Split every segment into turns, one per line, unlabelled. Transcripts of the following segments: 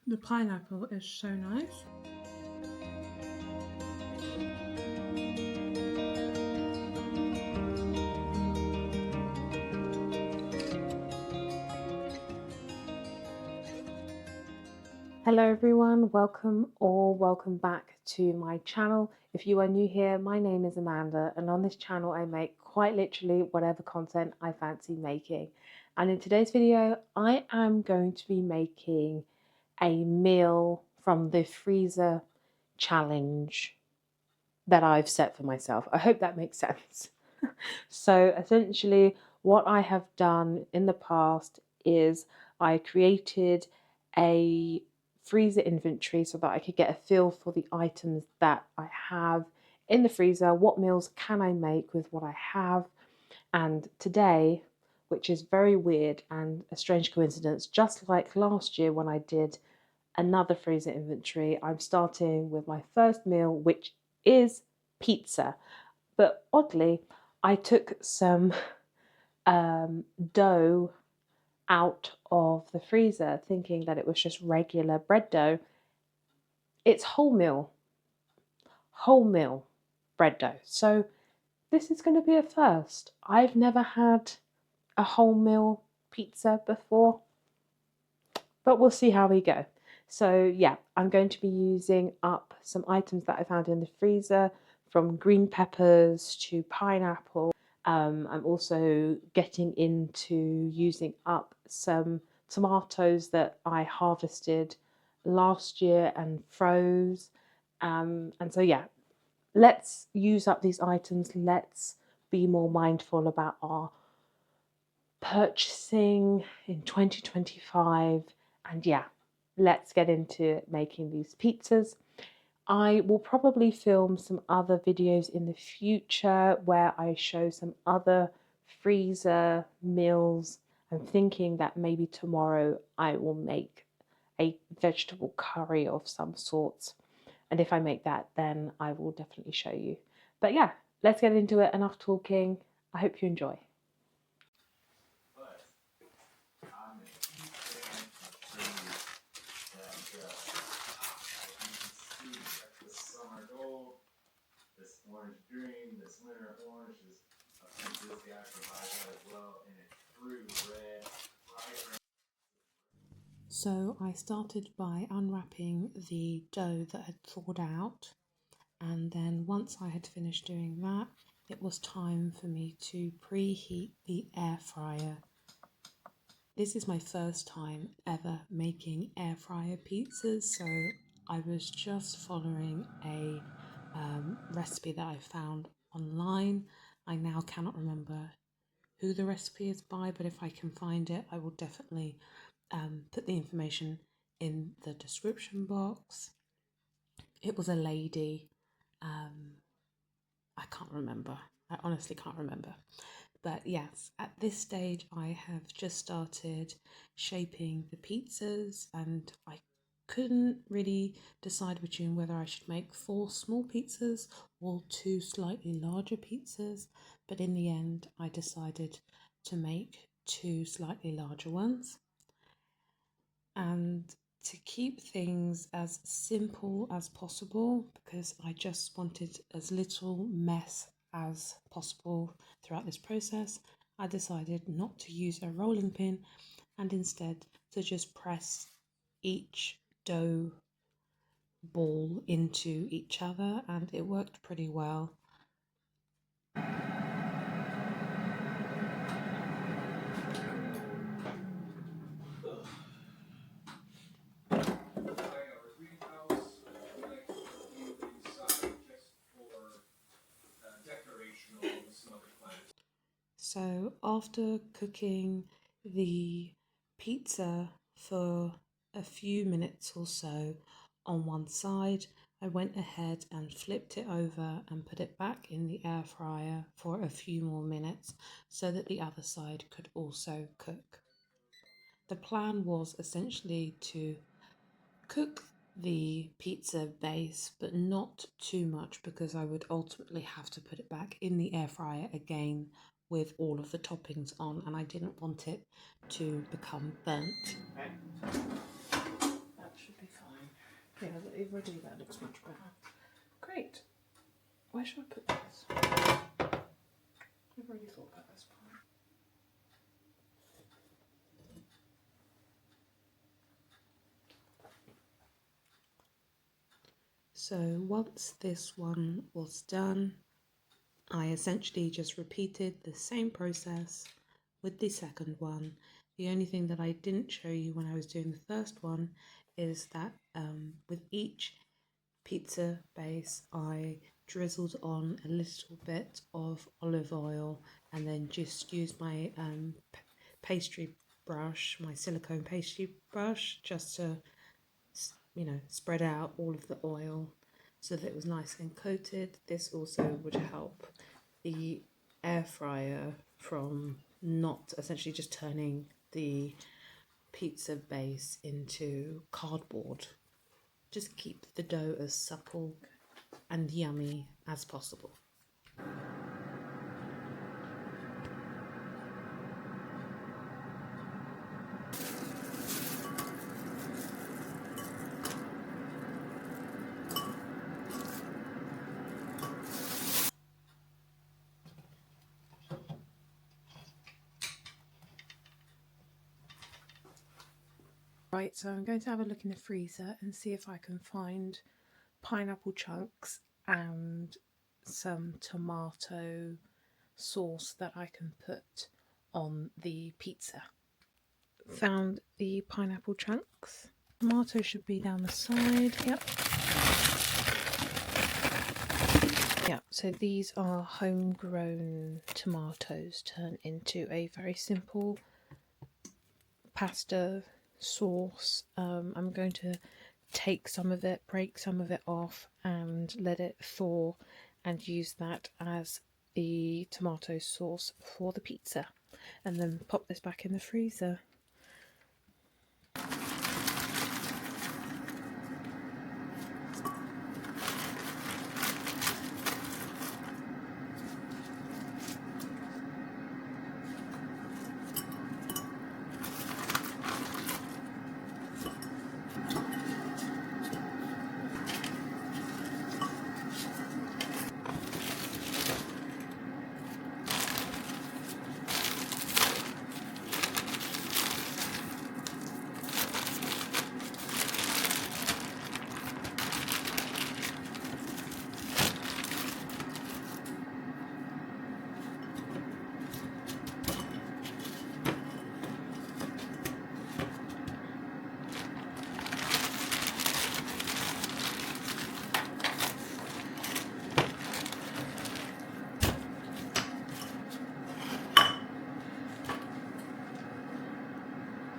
The pineapple is so nice. Hello everyone, welcome back to my channel. If you are new here, my name is Amanda, and on this channel I make quite literally whatever content I fancy making. And in today's video I am going to be making a meal from the freezer challenge that I've set for myself. I hope that makes sense. So essentially what I have done in the past is I created a freezer inventory so that I could get a feel for the items that I have in the freezer. What meals can I make with what I have? And today, which is very weird and a strange coincidence, just like last year when I did another freezer inventory, I'm starting with my first meal, which is pizza. But oddly, I took some dough out of the freezer thinking that it was just regular bread dough. It's wholemeal bread dough. So this is going to be a first. I've never had a wholemeal pizza before, but we'll see how we go. So yeah, I'm going to be using up some items that I found in the freezer, from green peppers to pineapple. I'm also getting into using up some tomatoes that I harvested last year and froze. And so yeah, let's use up these items. Let's be more mindful about our purchasing in 2025. And yeah, let's get into making these pizzas. I will probably film some other videos in the future where I show some other freezer meals. I'm thinking that maybe tomorrow I will make a vegetable curry of some sorts. And if I make that, then I will definitely show you. But yeah, let's get into it. Enough talking. I hope you enjoy.
This orange green, this winter orange is this guy provides that as well, and it's true red, vibrant.
So I started by unwrapping the dough that had thawed out, and then once I had finished doing that, it was time for me to preheat the air fryer. This is my first time ever making air fryer pizzas, so I was just following a recipe that I found online. I now cannot remember who the recipe is by, but if I can find it, I will definitely put the information in the description box. It was a lady. I can't remember. I honestly can't remember. But yes, at this stage, I have just started shaping the pizzas, and I couldn't really decide between whether I should make 4 small pizzas or 2 slightly larger pizzas. But in the end, I decided to make 2 slightly larger ones. And to keep things as simple as possible, because I just wanted as little mess as possible throughout this process, I decided not to use a rolling pin and instead to just press each dough ball into each other, and it worked pretty well. So after cooking the pizza for a few minutes or so on one side, I went ahead and flipped it over and put it back in the air fryer for a few more minutes so that the other side could also cook. The plan was essentially to cook the pizza base, but not too much, because I would ultimately have to put it back in the air fryer again with all of the toppings on, and I didn't want it to become burnt. That should be Yeah, already that looks much better. Great. Where should I put this? I've already thought about this part. So once this one was done, I essentially just repeated the same process with the second one. The only thing that I didn't show you when I was doing the first one is that with each pizza base I drizzled on a little bit of olive oil and then just used my pastry brush, my silicone pastry brush, just to, you know, spread out all of the oil so that it was nice and coated. This also would help the air fryer from not essentially just turning the pizza base into cardboard. Just keep the dough as supple and yummy as possible. Right, so I'm going to have a look in the freezer and see if I can find pineapple chunks and some tomato sauce that I can put on the pizza. Found the pineapple chunks. Tomato should be down the side. Yep, so these are homegrown tomatoes turned into a very simple pasta sauce. I'm going to take some of it, break some of it off and let it thaw and use that as the tomato sauce for the pizza, and then pop this back in the freezer.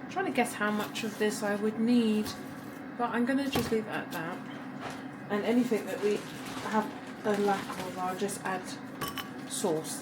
I'm trying to guess how much of this I would need, but I'm going to just leave it at that. And anything that we have a lack of, I'll just add sauce